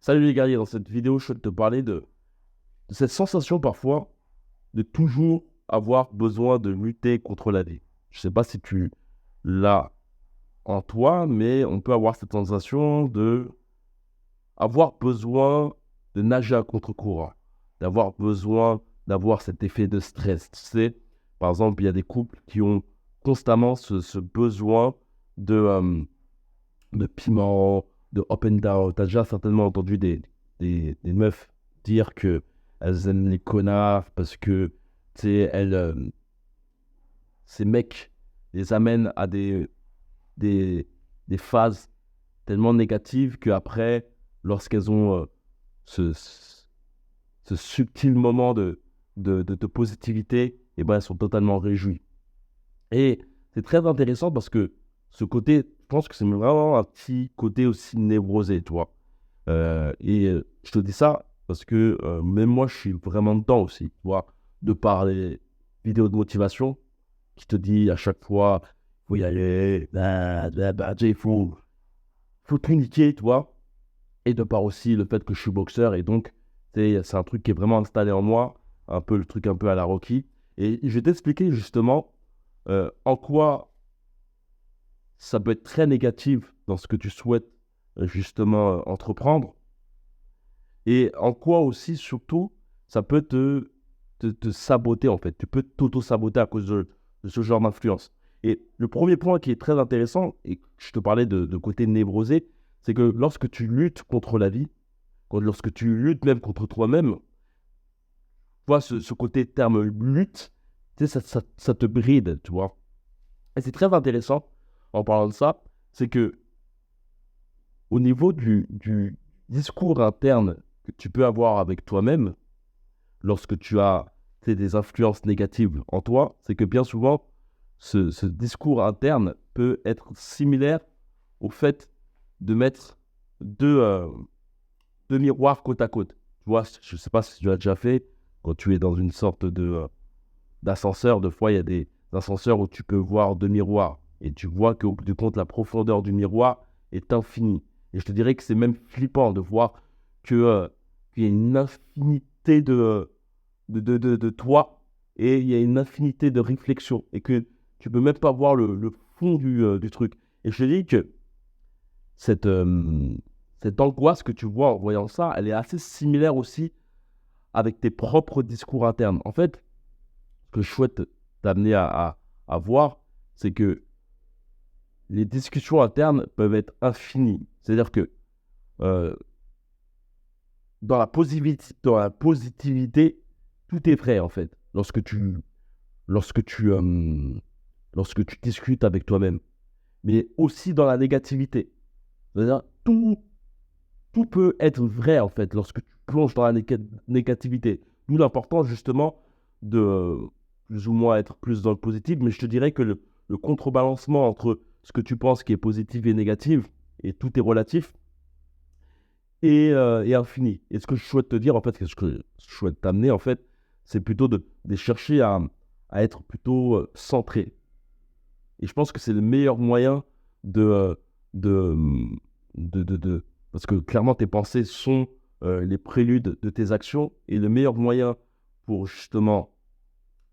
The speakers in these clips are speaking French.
Salut les guerriers, dans cette vidéo, je souhaite te parler de cette sensation parfois de toujours avoir besoin de lutter contre la vie. Je ne sais pas si tu l'as en toi, mais on peut avoir cette sensation de avoir besoin de nager à contre-courant, d'avoir besoin d'avoir cet effet de stress. Tu sais, par exemple, il y a des couples qui ont constamment ce besoin de piment, de up and down. T'as déjà certainement entendu des meufs dire que elles aiment les connards parce que, tu sais, ces mecs les amènent à des, des phases tellement négatives qu'après, lorsqu'elles ont ce subtil moment de positivité, et ben, elles sont totalement réjouies. Et c'est très intéressant parce que ce côté, je pense que c'est vraiment un petit côté aussi névrosé, tu vois. Je te dis ça parce que même moi, je suis vraiment dedans aussi, tu vois, de par les vidéos de motivation qui te dit à chaque fois, faut y aller, faut tout niquer, tu vois. Et de par aussi le fait que je suis boxeur et donc, c'est un truc qui est vraiment installé en moi, un peu le truc un peu à la Rocky. Et je vais t'expliquer justement en quoi ça peut être très négatif dans ce que tu souhaites justement entreprendre et en quoi aussi, surtout, ça peut te saboter en fait. Tu peux t'auto-saboter à cause de ce genre d'influence. Et le premier point qui est très intéressant, et je te parlais de côté névrosé, c'est que lorsque tu luttes contre la vie, lorsque tu luttes même contre toi-même, tu vois, ce côté terme lutte, tu sais, ça te bride, tu vois. Et c'est très intéressant en parlant de ça, c'est que au niveau du discours interne que tu peux avoir avec toi-même, lorsque tu as des influences négatives en toi, c'est que bien souvent, ce discours interne peut être similaire au fait de mettre deux miroirs côte à côte. Tu vois, je ne sais pas si tu l'as déjà fait, quand tu es dans une sorte d'ascenseur, deux fois, il y a des ascenseurs où tu peux voir deux miroirs. Et tu vois qu'au bout du compte, la profondeur du miroir est infinie. Et je te dirais que c'est même flippant de voir qu'il y a une infinité de toi et il y a une infinité de réflexions et que tu peux même pas voir le fond du truc. Et je te dis que cette, euh, cette angoisse que tu vois en voyant ça, elle est assez similaire aussi avec tes propres discours internes. En fait, ce que je souhaite t'amener à voir, c'est que les discussions internes peuvent être infinies. C'est-à-dire que euh, dans la positivité, tout est vrai en fait. Lorsque tu, euh, lorsque tu discutes avec toi-même, mais aussi dans la négativité. C'est-à-dire, tout peut être vrai, en fait, lorsque tu plonges dans la négativité. D'où l'importance, justement, de plus ou moins être plus dans le positif. Mais je te dirais que le contrebalancement entre ce que tu penses qui est positif et négatif, et tout est relatif, et infini. Et ce que je souhaite te dire, en fait, ce que je souhaite t'amener, en fait, c'est plutôt de chercher à être plutôt centré. Et je pense que c'est le meilleur moyen de, euh, de, hum, parce que clairement, tes pensées sont les préludes de tes actions. Et le meilleur moyen pour justement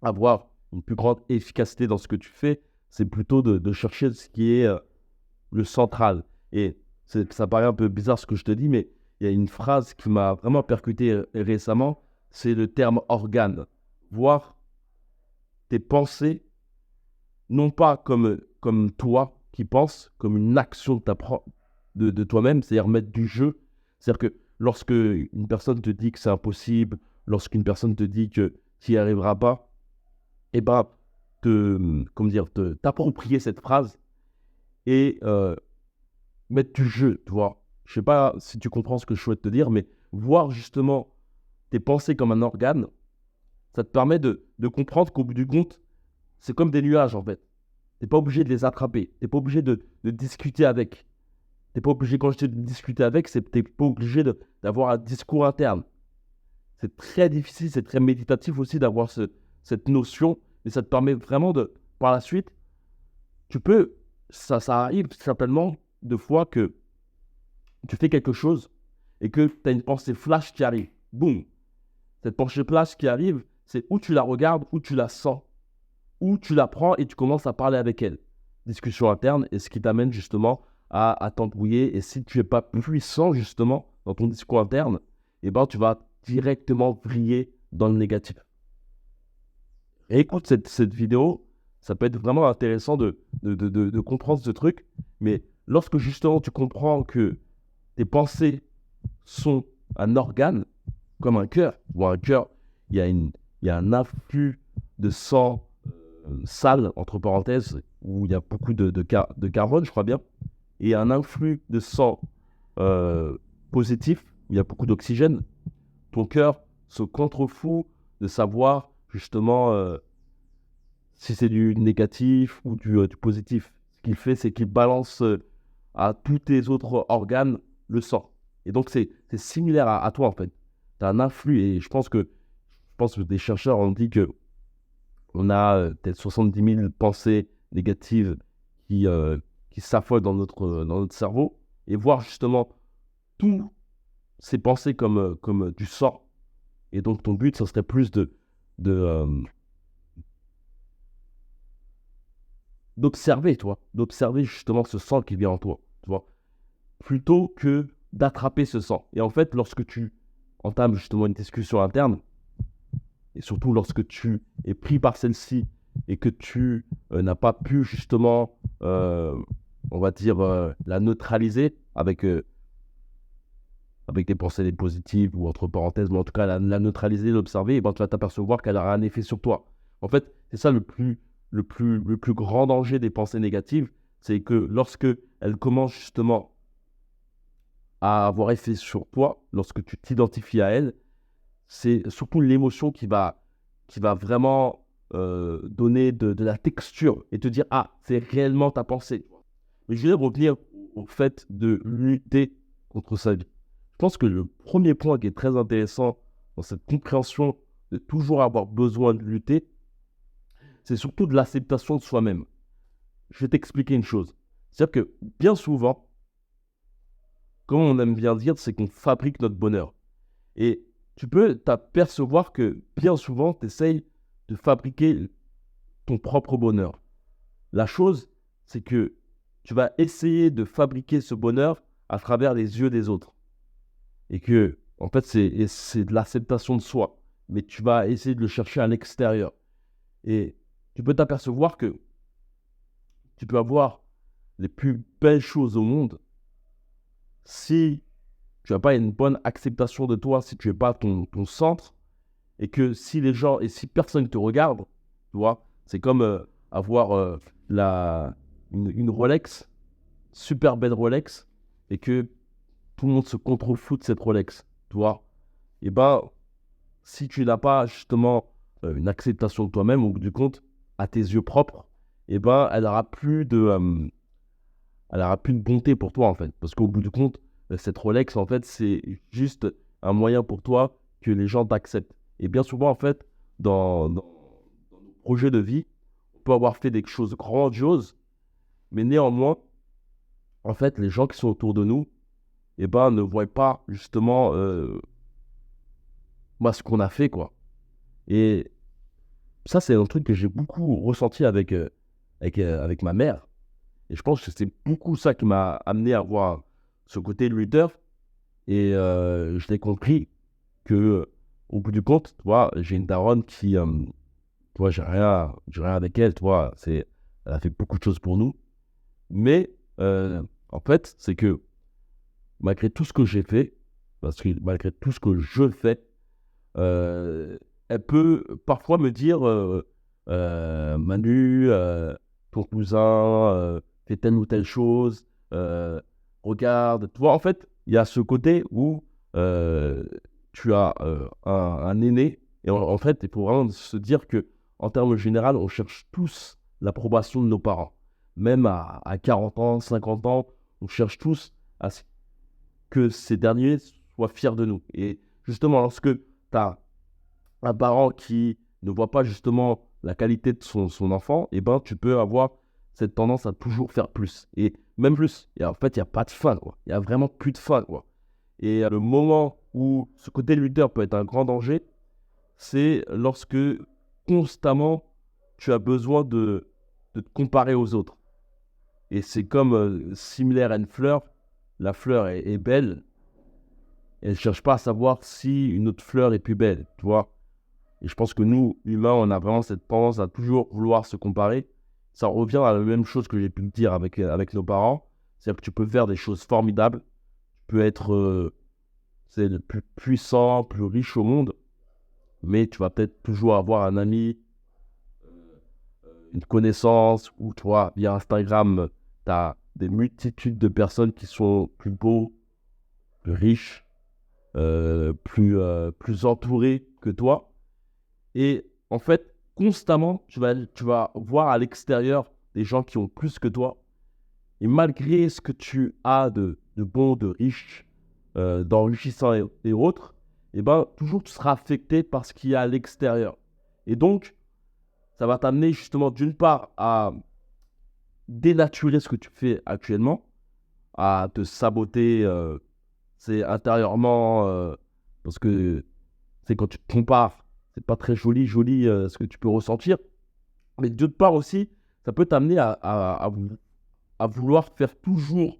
avoir une plus grande efficacité dans ce que tu fais, c'est plutôt de chercher ce qui est le central. Et ça paraît un peu bizarre ce que je te dis, mais il y a une phrase qui m'a vraiment percuté récemment, c'est le terme organe. Voir tes pensées non pas comme toi qui penses, comme une action de toi-même, c'est-à-dire mettre du jeu. C'est-à-dire que lorsque une personne te dit que c'est impossible, lorsqu'une personne te dit que tu n'y arriveras pas, eh ben, comment dire, t'approprier cette phrase et mettre du jeu, tu vois. Je sais pas si tu comprends ce que je souhaite te dire, mais voir justement tes pensées comme un organe, ça te permet de comprendre qu'au bout du compte, c'est comme des nuages en fait. T'es pas obligé de les attraper. T'es pas obligé de discuter avec. T'es pas obligé, quand je dis de discuter avec, t'es pas obligé d'avoir un discours interne. C'est très difficile, c'est très méditatif aussi d'avoir cette notion, mais ça te permet vraiment par la suite, tu peux, ça arrive certainement de fois que tu fais quelque chose et que tu as une pensée flash qui arrive. Boum. Cette pensée flash qui arrive, c'est où tu la regardes, où tu la sens, où tu la prends et tu commences à parler avec elle. Discussion interne, et ce qui t'amène justement à t'embrouiller. Et si tu n'es pas puissant justement dans ton discours interne, eh ben, tu vas directement vriller dans le négatif. Et écoute cette vidéo, ça peut être vraiment intéressant de comprendre ce truc. Mais lorsque justement tu comprends que tes pensées sont un organe, comme un cœur, ou un cœur, il y a un afflux de sang sale, entre parenthèses, où il y a beaucoup de carbone, je crois bien, et un influx de sang positif, où il y a beaucoup d'oxygène. Ton cœur se contrefout de savoir justement si c'est du négatif ou du positif. Ce qu'il fait, c'est qu'il balance à tous tes autres organes le sang. Et donc, c'est similaire à toi, en fait. Tu as un influx, et je pense que des chercheurs ont dit que on a peut-être 70 000 pensées négatives qui s'affolent dans notre cerveau, et voir justement toutes ces pensées comme du sang. Et donc, ton but, ce serait plus d'observer, d'observer justement ce sang qui vient en toi, tu vois, plutôt que d'attraper ce sang. Et en fait, lorsque tu entames justement une discussion interne, et surtout lorsque tu es pris par celle-ci et que tu n'as pas pu justement, on va dire, la neutraliser avec des pensées positives ou entre parenthèses, mais en tout cas la neutraliser, l'observer, et ben, tu vas t'apercevoir qu'elle aura un effet sur toi. En fait, c'est ça le plus grand danger des pensées négatives, c'est que lorsque elles commencent justement à avoir effet sur toi, lorsque tu t'identifies à elles, c'est surtout l'émotion qui va vraiment donner de la texture et te dire « Ah, c'est réellement ta pensée ». Mais je vais revenir au fait de lutter contre sa vie. Je pense que le premier point qui est très intéressant dans cette compréhension de toujours avoir besoin de lutter, c'est surtout de l'acceptation de soi-même. Je vais t'expliquer une chose. C'est-à-dire que bien souvent, comme on aime bien dire, c'est qu'on fabrique notre bonheur. Et tu peux t'apercevoir que bien souvent, tu essayes de fabriquer ton propre bonheur. La chose, c'est que tu vas essayer de fabriquer ce bonheur à travers les yeux des autres. Et que, en fait, c'est de l'acceptation de soi. Mais tu vas essayer de le chercher à l'extérieur. Et tu peux t'apercevoir que tu peux avoir les plus belles choses au monde si tu n'as pas une bonne acceptation de toi, si tu n'es pas ton centre, et que si les gens, et si personne ne te regarde, tu vois, c'est comme avoir une Rolex, super belle Rolex, et que tout le monde se contrefout de cette Rolex, tu vois. Et ben, si tu n'as pas justement une acceptation de toi-même, au bout du compte, à tes yeux propres, et ben, elle n'aura plus de bonté pour toi, en fait. Parce qu'au bout du compte, cette Rolex, en fait, c'est juste un moyen pour toi que les gens t'acceptent. Et bien souvent, en fait, dans nos projets de vie, on peut avoir fait des choses grandioses, mais néanmoins, en fait, les gens qui sont autour de nous, eh ben, ne voient pas justement ce qu'on a fait, quoi. Et ça, c'est un truc que j'ai beaucoup ressenti avec ma mère. Et je pense que c'est beaucoup ça qui m'a amené à voir ce côté lutteur. Et je l'ai compris que, au bout du compte, tu vois, j'ai une daronne qui, tu vois, j'ai rien avec elle, tu vois, elle a fait beaucoup de choses pour nous. Mais en fait, c'est que malgré tout ce que j'ai fait, parce que malgré tout ce que je fais, elle peut parfois me dire Manu, ton cousin fait telle ou telle chose, regarde. Tu vois, en fait, il y a ce côté où tu as un aîné, et en fait, il faut vraiment se dire que en termes généraux, on cherche tous l'approbation de nos parents. Même à 40 ans, 50 ans, on cherche tous à ce que ces derniers soient fiers de nous. Et justement, lorsque tu as un parent qui ne voit pas justement la qualité de son enfant, eh ben, tu peux avoir cette tendance à toujours faire plus. Et même plus. Et en fait, il n'y a pas de fin, quoi. Il n'y a vraiment plus de fin, quoi. Et le moment où ce côté lutteur peut être un grand danger, c'est lorsque constamment tu as besoin de te comparer aux autres. Et c'est comme similaire à une fleur. La fleur est belle. Elle ne cherche pas à savoir si une autre fleur est plus belle, tu vois. Et je pense que nous, humains, on a vraiment cette tendance à toujours vouloir se comparer. Ça revient à la même chose que j'ai pu te dire avec nos parents. C'est-à-dire que tu peux faire des choses formidables. Tu peux être c'est le plus puissant, plus riche au monde. Mais tu vas peut-être toujours avoir un ami, une connaissance, ou toi, via Instagram, tu as des multitudes de personnes qui sont plus beaux, plus riches, plus entourés que toi. Et en fait, constamment, tu vas voir à l'extérieur des gens qui ont plus que toi. Et malgré ce que tu as de bon, de riche, d'enrichissant et autres, eh ben, toujours tu seras affecté par ce qu'il y a à l'extérieur. Et donc, ça va t'amener justement d'une part à dénaturer ce que tu fais actuellement, à te saboter c'est intérieurement, parce que c'est quand tu te compares, c'est pas très joli ce que tu peux ressentir. Mais d'autre part aussi, ça peut t'amener à vouloir faire toujours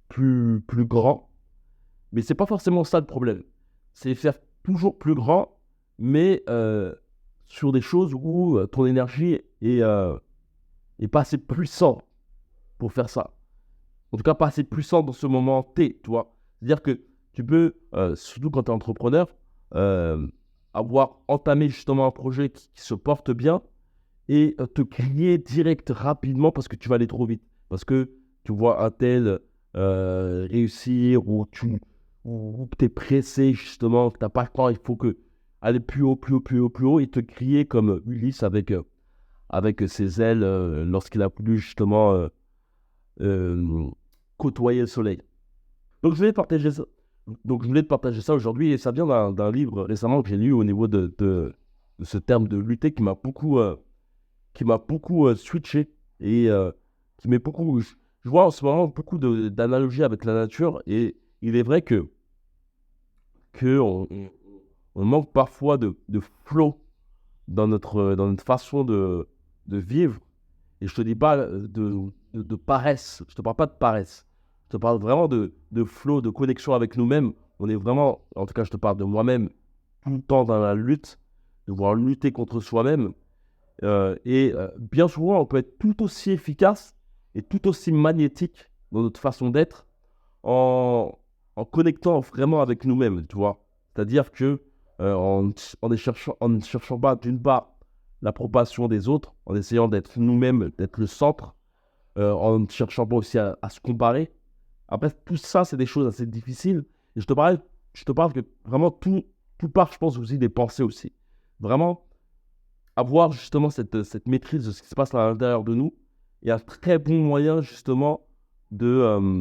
plus grand. Mais c'est pas forcément ça le problème. C'est faire toujours plus grand, mais sur des choses où ton énergie est pas assez puissante pour faire ça. En tout cas, pas assez puissant dans ce moment T, tu vois. C'est-à-dire que tu peux, surtout quand tu es entrepreneur, euh, avoir entamé justement un projet qui se porte bien et te crier direct rapidement parce que tu vas aller trop vite. Parce que tu vois un tel réussir ou tu es pressé justement, que tu n'as pas le temps, il faut que aller plus haut, plus haut, plus haut, plus haut et te crier comme Ulysse avec ses ailes lorsqu'il a voulu justement euh, côtoyer le soleil. Donc, je voulais partager ça. Donc, je voulais te partager ça aujourd'hui et ça vient d'un livre récemment que j'ai lu au niveau de ce terme de lutter qui m'a beaucoup switché et qui m'est beaucoup. Je vois en ce moment beaucoup d'analogies avec la nature et il est vrai que on manque parfois de flow dans notre façon de vivre. Et je te dis pas de paresse, je te parle pas de paresse. Je te parle vraiment de flow, de connexion avec nous-mêmes. On est vraiment, en tout cas, je te parle de moi-même, tout le temps dans la lutte, devoir lutter contre soi-même. Et bien souvent, on peut être tout aussi efficace et tout aussi magnétique dans notre façon d'être en connectant vraiment avec nous-mêmes, tu vois. C'est-à-dire que en ne cherchant pas, d'une part, l'approbation des autres, en essayant d'être nous-mêmes, d'être le centre, en ne cherchant pas aussi à se comparer. Après, tout ça, c'est des choses assez difficiles. Et je te parle que vraiment tout part, je pense, aussi des pensées aussi. Vraiment, avoir justement cette maîtrise de ce qui se passe à l'intérieur de nous est un très bon moyen justement d'être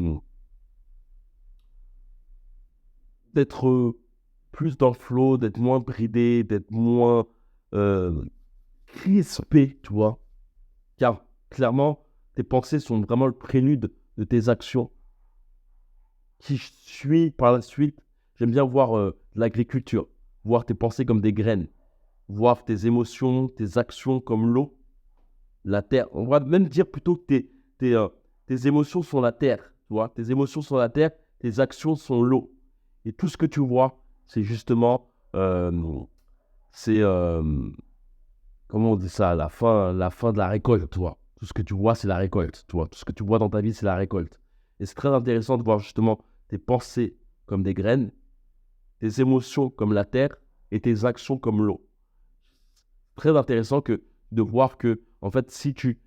plus dans le flow, d'être moins bridé, d'être moins euh, crispé, tu vois. Car clairement, tes pensées sont vraiment le prélude de tes actions. Qui suit par la suite, j'aime bien voir l'agriculture, voir tes pensées comme des graines, voir tes émotions, tes actions comme l'eau, la terre. On va même dire plutôt que tes émotions sont la terre, tu vois. Tes émotions sont la terre, tes actions sont l'eau. Et tout ce que tu vois, c'est justement, c'est, comment on dit ça, la fin de la récolte, tu vois. Tout ce que tu vois, c'est la récolte, tu vois. Tout ce que tu vois dans ta vie, c'est la récolte. Et c'est très intéressant de voir justement tes pensées comme des graines, tes émotions comme la terre et tes actions comme l'eau. Très intéressant de voir que, en fait, si tu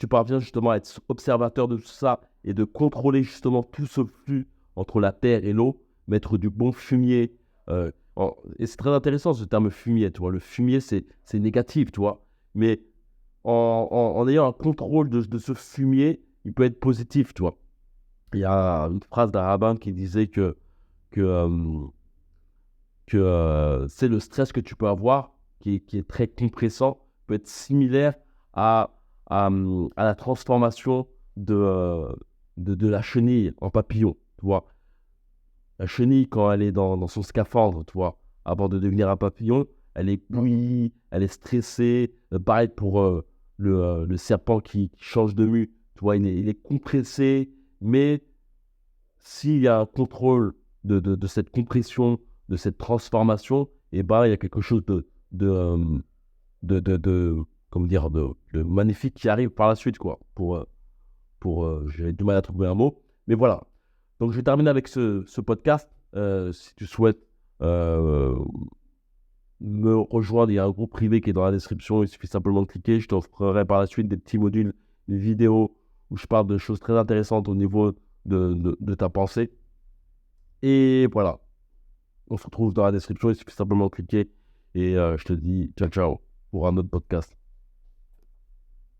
parviens justement à être observateur de tout ça et de contrôler justement tout ce flux entre la terre et l'eau, mettre du bon fumier, et c'est très intéressant ce terme fumier, tu vois. Le fumier, c'est négatif, tu vois. Mais en ayant un contrôle de ce fumier, il peut être positif, tu vois. Il y a une phrase d'un rabbin qui disait que, euh, que c'est le stress que tu peux avoir, qui est très compressant, peut être similaire à, à la transformation de la chenille en papillon, tu vois. La chenille, quand elle est dans son scaphandre, tu vois, avant de devenir un papillon, elle est bouillie, elle est stressée. Pareil pour le serpent qui change de mue, tu vois, il est compressé, mais s'il y a un contrôle de cette compression, de cette transformation, et ben, il y a quelque chose de, euh, de comment dire, de magnifique qui arrive par la suite, quoi. J'ai du mal à trouver un mot, mais voilà. Donc, je vais terminer avec ce podcast. Si tu souhaites euh, me rejoindre, il y a un groupe privé qui est dans la description. Il suffit simplement de cliquer. Je t'offrirai par la suite des petits modules, des vidéos où je parle de choses très intéressantes au niveau de ta pensée. Et voilà. On se retrouve dans la description. Il suffit simplement de cliquer. Et je te dis ciao, ciao pour un autre podcast.